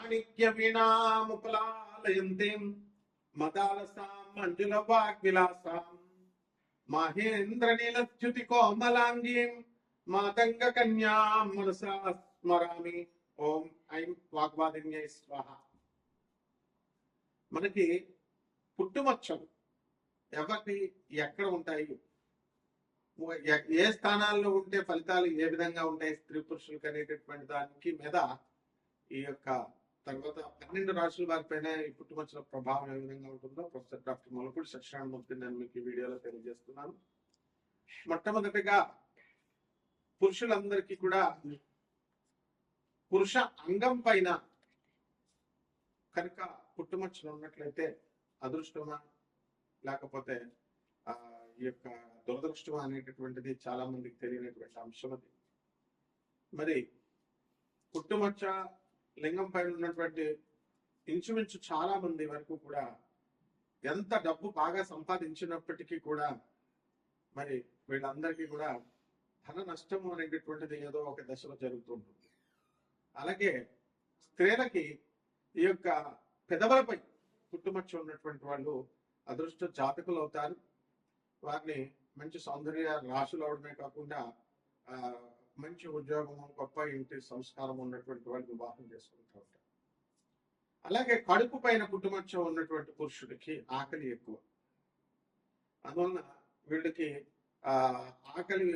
మాణిక్య వీణాముకులాలయంతీం మదాలసాం మంజుల వాగ్విలాసాం మహేంద్ర నీలచ్యుతి కోమలాంగీం మాతంగ కన్యాం మనసా స్మరామి. ఓం ఐం వాగ్వాదిన్యై స్వాహ. మనకి పుట్టుమచ్చలు ఎవరికి ఎక్కడ ఉంటాయి, ఏ స్థానాల్లో ఉంటే ఫలితాలు ఏ విధంగా ఉంటాయి స్త్రీ పురుషులకు అనేటటువంటి దానికి మీద ఈ యొక్క తర్వాత 12 రాశుల వారిపైన ఈ పుట్టుమచ్చల ప్రభావం ఏ విధంగా ఉంటుందో ప్రొఫెసర్ డాక్టర్ మొలపూడి సత్యనారాయణమూర్తి నేను మీకు ఈ వీడియోలో తెలియజేస్తున్నాను. మొట్టమొదటిగా పురుషులందరికీ కూడా పురుష అంగం పైన కనుక పుట్టుమచ్చలు ఉన్నట్లయితే అదృష్టమా లేకపోతే ఈ యొక్క దురదృష్టమా అనేటటువంటిది చాలా మందికి తెలియనటువంటి అంశం. అది మరి పుట్టుమచ్చ లింగం పైన ఉన్నటువంటి ఇంచుమించు చాలా మంది వరకు కూడా ఎంత డబ్బు బాగా సంపాదించినప్పటికీ కూడా మరి వీళ్ళందరికీ కూడా ధన నష్టము అనేటటువంటిది ఏదో ఒక దశలో జరుగుతుంటుంది. అలాగే స్త్రీలకి ఈ యొక్క పెదవులపై పుట్టుమచ్చ ఉన్నటువంటి వాళ్ళు అదృష్ట జాతకులు అవుతారు. వారిని మంచి సౌందర్య రాశులు అవడమే కాకుండా మంచి ఉద్యోగము, గొప్ప ఇంటి సంస్కారం ఉన్నటువంటి వాళ్ళు వివాహం చేసుకుంటూ ఉంటారు. అలాగే కడుపు పైన పుట్టుమచ్చ ఉన్నటువంటి పురుషుడికి ఆకలి ఎక్కువ, అందువలన వీళ్ళకి ఆకలి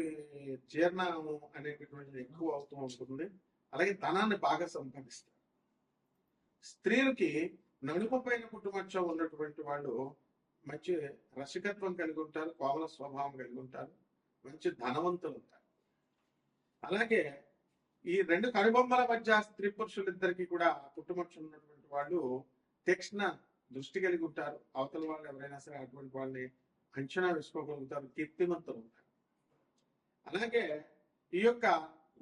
జీర్ణము అనేటటువంటిది ఎక్కువ అవుతూ ఉంటుంది. అలాగే ధనాన్ని బాగా సంపాదిస్తారు. స్త్రీలకి నడుము పైన పుట్టుమచ్చ ఉన్నటువంటి వాళ్ళు మంచి రసికత్వం కలిగి ఉంటారు, కోమల స్వభావం కలిగి ఉంటారు, మంచి ధనవంతులు ఉంటారు. అలాగే ఈ 2 కనుబొమ్మల మధ్య స్త్రీ పురుషులిద్దరికి కూడా పుట్టుమచ్చ ఉన్నటువంటి వాళ్ళు తీక్ష్ణ దృష్టి కలిగి ఉంటారు. అవతల వాళ్ళు ఎవరైనా సరే అటువంటి వాళ్ళని అంచనా వేసుకోగలుగుతారు, కీర్తిమంతులు ఉంటారు. అలాగే ఈ యొక్క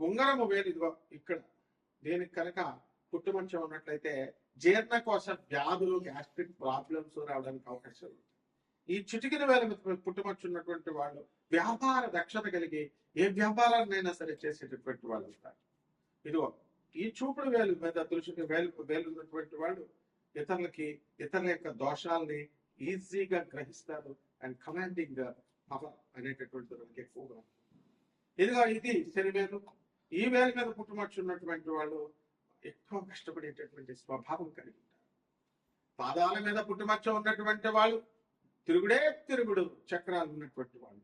ఉంగరము వేలు ఇదిగో ఇక్కడ దీనికి కనుక పుట్టుమచ్చ ఉన్నట్లయితే జీర్ణకోశ వ్యాధులు, గ్యాస్ట్రిక్ ప్రాబ్లమ్స్ రావడానికి అవకాశం ఉంది. ఈ చిటికిన వేల పుట్టుమచ్చ ఉన్నటువంటి వాళ్ళు వ్యాపార దక్షత కలిగి ఏ వ్యాపారాన్నైనా సరే చేసేటటువంటి వాళ్ళు ఉంటారు. ఇదిగో ఈ చూపుడు వేలు మీద దృష్టి వేలు ఉన్నటువంటి వాళ్ళు ఇతరుల యొక్క దోషాలని ఈజీగా గ్రహిస్తారు అండ్ కమాండింగ్ పవర్ అనేటటువంటి దానికి ఎక్కువగా. ఇదిగో ఇది శనివేలు. ఈ వేలు మీద పుట్టుమచ్చ ఉన్నటువంటి వాళ్ళు ఎక్కువ కష్టపడేటటువంటి స్వభావం కలిగి ఉంటారు. పాదాల మీద పుట్టుమచ్చ ఉన్నటువంటి వాళ్ళు తిరుగుడు చక్రాలు ఉన్నటువంటి వాళ్ళు,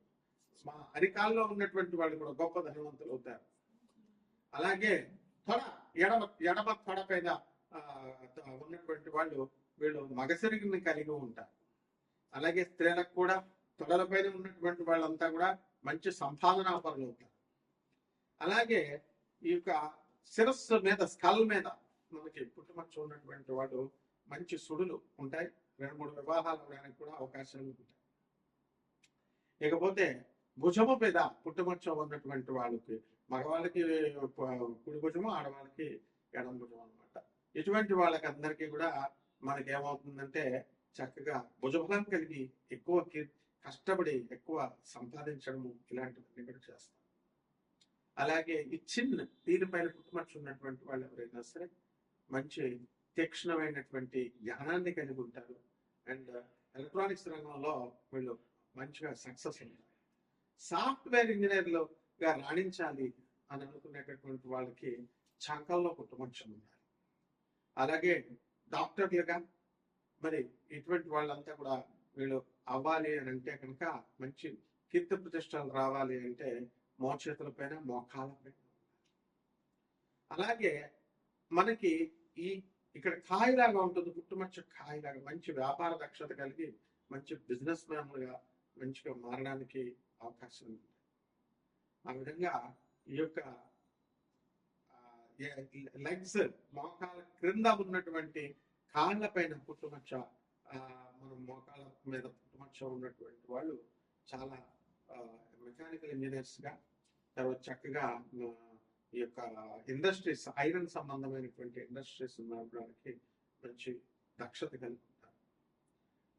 మా అరికాల్లో ఉన్నటువంటి వాళ్ళు కూడా గొప్ప ధనవంతులు అవుతారు. అలాగే ఎడమ తొడ పైన ఉన్నటువంటి వాళ్ళు వీళ్ళు మగసిరిగిని కలిగి ఉంటారు. అలాగే స్త్రీలకు కూడా తొడలపైన ఉన్నటువంటి వాళ్ళంతా కూడా మంచి సంపాదనా పరులు అవుతారు. అలాగే ఈ యొక్క శిరస్సు మీద స్కల్ మీద మనకి పుట్టుమచ్చ ఉన్నటువంటి వాడు మంచి సుడులు ఉంటాయి. 2-3 వివాహాలు అవడానికి కూడా అవకాశాలు ఉంటాయి. ఇకపోతే భుజము మీద పుట్టుమచ్చ ఉన్నటువంటి వాళ్ళకి మగవాళ్ళకి కుడి భుజము, ఆడవాళ్ళకి ఎడమ భుజం అనమాట. ఇటువంటి వాళ్ళకి అందరికీ కూడా మనకి ఏమవుతుందంటే చక్కగా భుజబలం కలిగి ఎక్కువ కష్టపడి ఎక్కువ సంపాదించడము ఇలాంటివన్నీ కూడా చేస్తారు. అలాగే ఈ దీనిపైన పుట్టుమచ్చ ఉన్నటువంటి వాళ్ళు ఎవరైనా సరే మంచి తీక్ష్ణమైనటువంటి జ్ఞానాన్ని కలిగి ఉంటారు. అండ్ ఎలక్ట్రానిక్స్ రంగంలో వీళ్ళు మంచిగా సక్సెస్ ఉంటారు. సాఫ్ట్వేర్ ఇంజనీర్లుగా రాణించాలి అని అనుకునేటటువంటి వాళ్ళకి చంకల్లో పుట్టుమచ్చ ఉండాలి. అలాగే డాక్టర్లుగా మరి ఇటువంటి వాళ్ళంతా కూడా వీళ్ళు అవ్వాలి అని అంటే కనుక మంచి కీర్తి ప్రతిష్టలు రావాలి అంటే మోచేతుల పైన, మోకాళ్ళ పైన. అలాగే మనకి ఇక్కడ కాయలాగా ఉంటుంది పుట్టుమచ్చ, కాయలాగా మంచి వ్యాపార దక్షత కలిగి మంచి బిజినెస్ మ్యాన్లుగా మంచిగా మారడానికి అవకాశం ఉంది. ఆ విధంగా ఈ యొక్క లెగ్స్, మోకాల క్రింద ఉన్నటువంటి కాళ్ళ పైన పుట్టుమచ్చ, మనం మోకాల మీద పుట్టుమచ్చ ఉన్నటువంటి వాళ్ళు చాలా మెకానికల్ ఇంజనీర్స్ గా, తర్వాత చక్కగా ఈ యొక్క ఇండస్ట్రీస్, ఐరన్ సంబంధమైనటువంటి ఇండస్ట్రీస్ నడపడానికి మంచి దక్షత కలిగి ఉంటారు.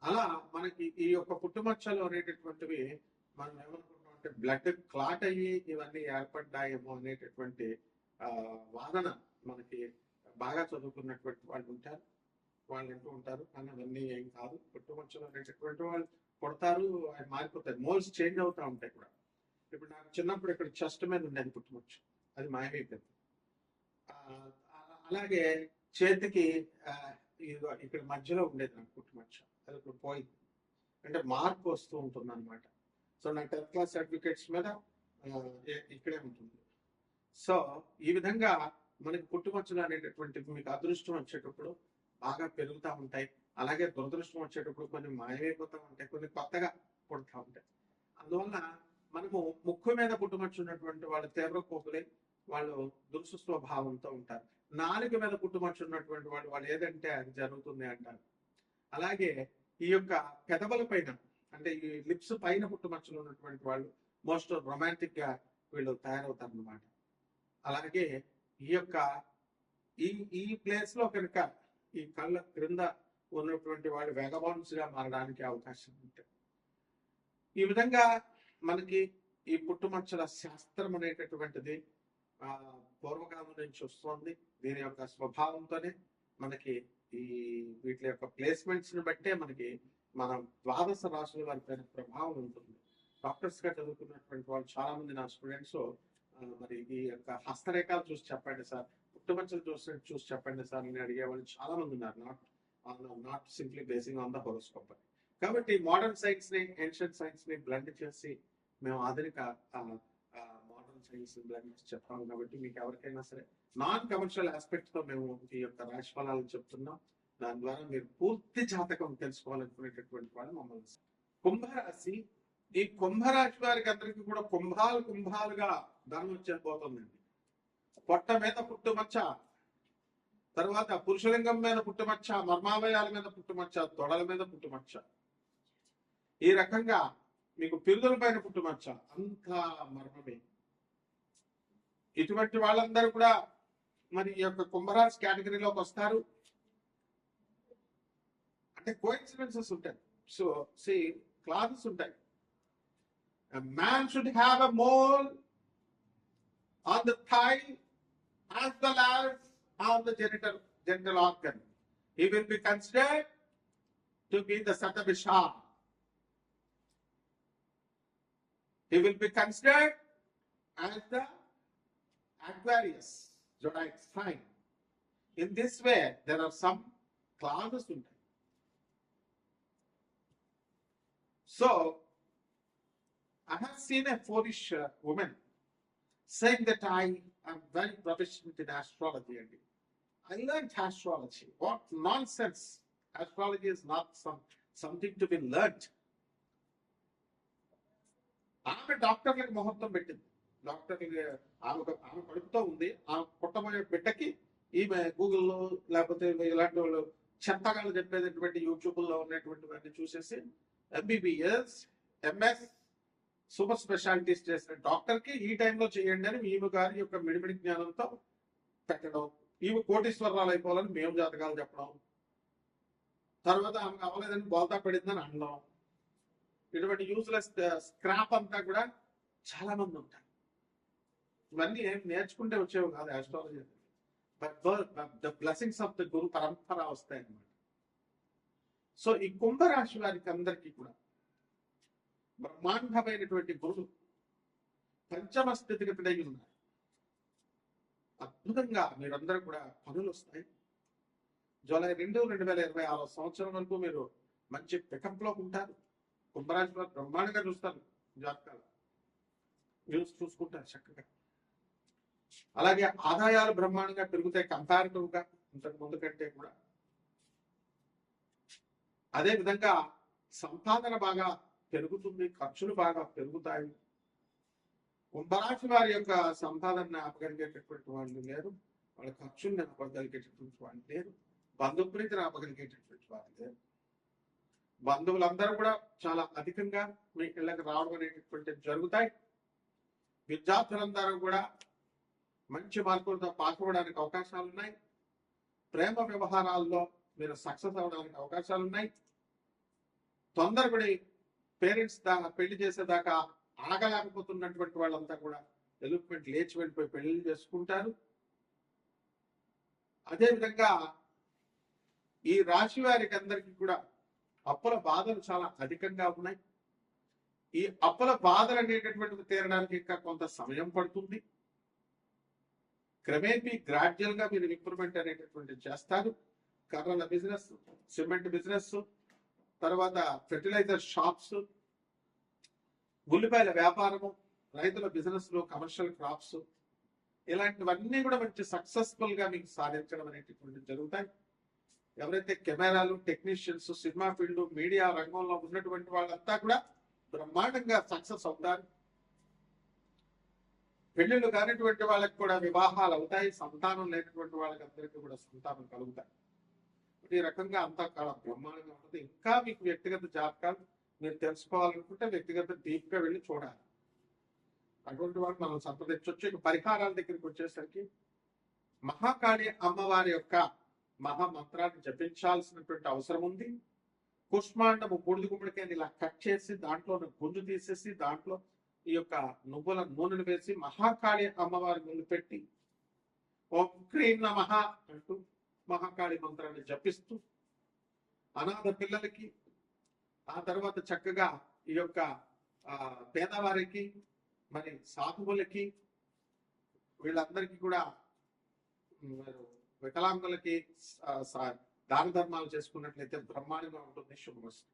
అలా మనకి ఈ యొక్క పుట్టుమచ్చలు అనేటటువంటివి మనం ఏమనుకుంటాం అంటే బ్లడ్ క్లాట్ అయ్యి ఇవన్నీ ఏర్పడ్డాయేమో అనేటటువంటి వాదన మనకి బాగా చదువుకున్నటువంటి వాళ్ళు ఉంటారు, వాళ్ళు అంటూ ఉంటారు కానీ అవన్నీ ఏం కాదు. పుట్టుమచ్చలు అనేటటువంటి వాళ్ళు పుడతారు, ఆయన మారిపోతాయి, మోల్స్ చేంజ్ అవుతూ ఉంటాయి కూడా. ఇప్పుడు నాకు చిన్నప్పుడు ఇక్కడ చెస్ట్ మీద ఉండేది పుట్టుమచ్చు, అది మాయమైపోయింది. అలాగే చేతికి ఇక్కడ మధ్యలో ఉండేది నాకు పుట్టుమచ్చ, అది ఇప్పుడు పోయింది. అంటే మార్పు వస్తూ ఉంటుంది అనమాట. సో నా 10th క్లాస్ సర్టిఫికేట్స్ మీద ఇక్కడే ఉంటుంది. సో ఈ విధంగా మనకి పుట్టుమచ్చలు అనేటటువంటివి మీకు అదృష్టం వచ్చేటప్పుడు బాగా పెరుగుతూ ఉంటాయి, అలాగే దురదృష్టం వచ్చేటప్పుడు కొన్ని మాయమైపోతూ ఉంటాయి, కొన్ని కొత్తగా పుడుతూ ఉంటాయి. అందువల్ల మనము ముక్కు మీద పుట్టుమచ్చ ఉన్నటువంటి వాళ్ళు తీవ్ర కోపులే, వాళ్ళు దురుసు స్వభావంతో ఉంటారు. నాలుక మీద పుట్టుమచ్చ ఉన్నటువంటి వాళ్ళు ఏదంటే అది జరుగుతుంది అంటారు. అలాగే ఈ యొక్క పెదవుల పైన అంటే ఈ లిప్స్ పైన పుట్టుమచ్చలు ఉన్నటువంటి వాళ్ళు మోస్ట్ రొమాంటిక్ గా వీళ్ళు తయారవుతారు అన్నమాట. అలాగే ఈ యొక్క ఈ ప్లేస్ లో కనుక ఈ కళ్ళ క్రింద ఉన్నటువంటి వాళ్ళు వెగబాన్స్ గా మారడానికి అవకాశం ఉంటుంది. ఈ విధంగా మనకి ఈ పుట్టుమచ్చల శాస్త్రం అనేటటువంటిది పూర్వకాలం నుంచి వస్తుంది. దీని యొక్క స్వభావంతోనే మనకి ఈ వీటి యొక్క ప్లేస్మెంట్స్ ని బట్టే మనకి మనం ద్వాదశ రాశుల వారి పైన ప్రభావం ఉంటుంది. డాక్టర్స్ గా చదువుకున్నటువంటి వాళ్ళు చాలా మంది నా స్టూడెంట్స్ మరి ఈ యొక్క హస్తరేఖలు చూసి చెప్పండి సార్, పుట్టుమచ్చలు చూసి చెప్పండి సార్ అని అడిగే వాళ్ళు చాలా మంది ఉన్నారు. Not simply basing on the horoscope. కాబట్టి మోడర్న్ సైన్స్ ని ఏన్షియంట్ సైన్స్ ని బ్లెండ్ చేసి మేము ఆధునిక మోడర్న్ సైన్స్ బ్లెండ్ చేసి చెప్తాము. కాబట్టి మీకు ఎవరికైనా సరే నాన్ కమర్షియల్ ఆస్పెక్ట్ తో మేము ఈ యొక్క రాశి ఫలాలను చెప్తున్నాం. దాని ద్వారా మీరు పూర్తి జాతకం తెలుసుకోవాలనుకునేటటువంటి వాళ్ళు మమ్మల్ని. కుంభరాశి, ఈ కుంభరాశి వారికి అందరికీ కూడా కుంభాలుగా ధనం వచ్చేపోతుందండి. పొట్ట మీద పుట్టుమచ్చ, తర్వాత పురుషలింగం మీద పుట్టుమచ్చ, మర్మావయాల మీద పుట్టుమచ్చ, తొడల మీద పుట్టుమచ్చ, ఈ రకంగా మీకు పిరుదుల పైన పుట్టుమచ్చ, అంతా మర్మమే. ఇటువంటి వాళ్ళందరూ కూడా మరి ఈ యొక్క కుంభరాశి కేటగిరీలోకి వస్తారు. అంటే కోఇన్సిడెన్సెస్ ఉంటాయి. సో క్లాసెస్ ఉంటాయి. A man should have a mole on the thigh as well as on the genital organ. He will be considered to be the Satabisha. He will be considered as the Aquarius zodiac sign. In this way, there are some clauses in it. So, I have seen a foolish woman saying that I am very proficient in astrology. I learned astrology. What nonsense! Astrology is not something to be learned. ఆమె డాక్టర్లకు ముహూర్తం పెట్టింది. డాక్టర్లకి ఆమె కడుపుతో ఉంది. ఆమె పుట్టబోయే బిడ్డకి ఈమె గూగుల్లో లేకపోతే ఇలాంటి వాళ్ళు చెత్తగాళ్ళు చెప్పేటటువంటి యూట్యూబ్లో ఉన్నటువంటివన్నీ చూసేసి ఎంబీబీఎస్, ఎంఎస్, సూపర్ స్పెషాలిటీస్ చేసిన డాక్టర్ కి ఈ టైంలో చేయండి అని ఈమె గారి యొక్క మిడిమిడి జ్ఞానంతో పెట్టడం. ఈమె కోటీశ్వరరాలు అయిపోవాలని మేము జాతకాలు చెప్పడం, తర్వాత ఆమె అవ్వలేదని బోల్తా పడిందని అనడం. ఇటువంటి యూజ్లెస్ స్క్రాప్ అంతా కూడా చాలా మంది ఉంటారు. ఇవన్నీ ఏం నేర్చుకుంటే వచ్చేవి కాదు astrology. But the blessings of the గురు పరంపర వస్తాయి అన్నమాట. సో ఈ కుంభరాశి వారికి అందరికీ కూడా బ్రహ్మాండమైనటువంటి గురుడు పంచమ స్థితిగతుడై ఉన్నారు. అద్భుతంగా మీరందరూ కూడా పనులు వస్తాయి. జూలై 2, 2026 సంవత్సరం వరకు మీరు మంచి పికప్ లో ఉంటారు. కుంభరాశి వారు బ్రహ్మాండంగా చూస్తారు, జాతకాలు న్యూస్ చూసుకుంటారు చక్కగా. అలాగే ఆదాయాలు బ్రహ్మాండంగా పెరుగుతాయి కంపారిటివ్ గా ఇంతకు ముందు కంటే కూడా. అదే విధంగా సంపాదన బాగా పెరుగుతుంది, ఖర్చులు బాగా పెరుగుతాయి. కుంభరాశి వారి యొక్క సంపాదన ఆపగలిగేటటువంటి వాళ్ళు లేరు, వాళ్ళ ఖర్చుల్ని ఆపగలిగేటటువంటి వాళ్ళు లేరు, బంధుప్రీతిని ఆపగలిగేటటువంటి వాళ్ళు లేరు. బంధువులందరూ కూడా చాలా అధికంగా మీ ఇళ్ళకి రావడం అనేటటువంటివి జరుగుతాయి. విద్యార్థులందరూ కూడా మంచి మార్కులతో పాస్ అవ్వడానికి అవకాశాలు ఉన్నాయి. ప్రేమ వ్యవహారాల్లో మీరు సక్సెస్ అవ్వడానికి అవకాశాలు ఉన్నాయి. తొందరపడి పేరెంట్స్ పెళ్లి చేసేదాకా ఆగలేకపోతున్నటువంటి వాళ్ళంతా కూడా ఎలిప్మెంట్ లేచి వెళ్ళిపోయి పెళ్లి చేసుకుంటారు. అదేవిధంగా ఈ రాశి వారికి అందరికీ కూడా అప్పుల బాధలు చాలా అధికంగా ఉన్నాయి. ఈ అప్పుల బాధలు అనేటటువంటివి తీరడానికి ఇంకా కొంత సమయం పడుతుంది. క్రమేపీ గ్రాడ్యువల్ గా మీరు ఇంప్రూవ్మెంట్ అనేటటువంటి చేస్తారు. కర్రల బిజినెస్, సిమెంట్ బిజినెస్, తర్వాత ఫెర్టిలైజర్ షాప్స్, ఉల్లిపాయల వ్యాపారము, రైతుల బిజినెస్ లో కమర్షియల్ క్రాప్స్, ఇలాంటివన్నీ కూడా మంచి సక్సెస్ఫుల్ గా మీకు సాధించడం అనేటటువంటి జరుగుతాయి. ఎవరైతే కెమెరాలు, టెక్నీషియన్స్, సినిమా ఫీల్డ్, మీడియా రంగంలో ఉన్నటువంటి వాళ్ళంతా కూడా బ్రహ్మాండంగా సక్సెస్ అవుతారు. పెళ్లిళ్ళు కానిటువంటి వాళ్ళకి కూడా వివాహాలు అవుతాయి. సంతానం లేనటువంటి వాళ్ళకి అందరికీ కూడా సంతానం కలుగుతాయి. ఈ రకంగా అంతా చాలా బ్రహ్మాండంగా ఉంటుంది. ఇంకా మీకు వ్యక్తిగత జాతకాలు మీరు తెలుసుకోవాలనుకుంటే వ్యక్తిగత డీప్ గా వెళ్ళి చూడాలి. అటువంటి వాళ్ళు మనం సంప్రదించవచ్చు. ఇక పరిహారాల దగ్గరికి వచ్చేసరికి మహాకాళి అమ్మవారి యొక్క మహామంత్రాన్ని జపించాల్సినటువంటి అవసరం ఉంది. కుష్మాండము బూడిద గుమ్మడికాయని ఇలా కట్ చేసి దాంట్లో గుంజు తీసేసి దాంట్లో ఈ యొక్క నువ్వుల నూనెను వేసి మహాకాళి అమ్మవారి ముందు పెట్టి ఓం క్రీం నమః అంటూ మహాకాళి మంత్రాన్ని జపిస్తూ అనాథ పిల్లలకి, ఆ తర్వాత చక్కగా ఈ యొక్క పేదవారికి, మరి సాధువులకి, వీళ్ళందరికీ కూడా వికలాంగులకి దాన ధర్మాలు చేసుకున్నట్లయితే బ్రహ్మాండంగా ఉంటుంది. శుభమస్తు.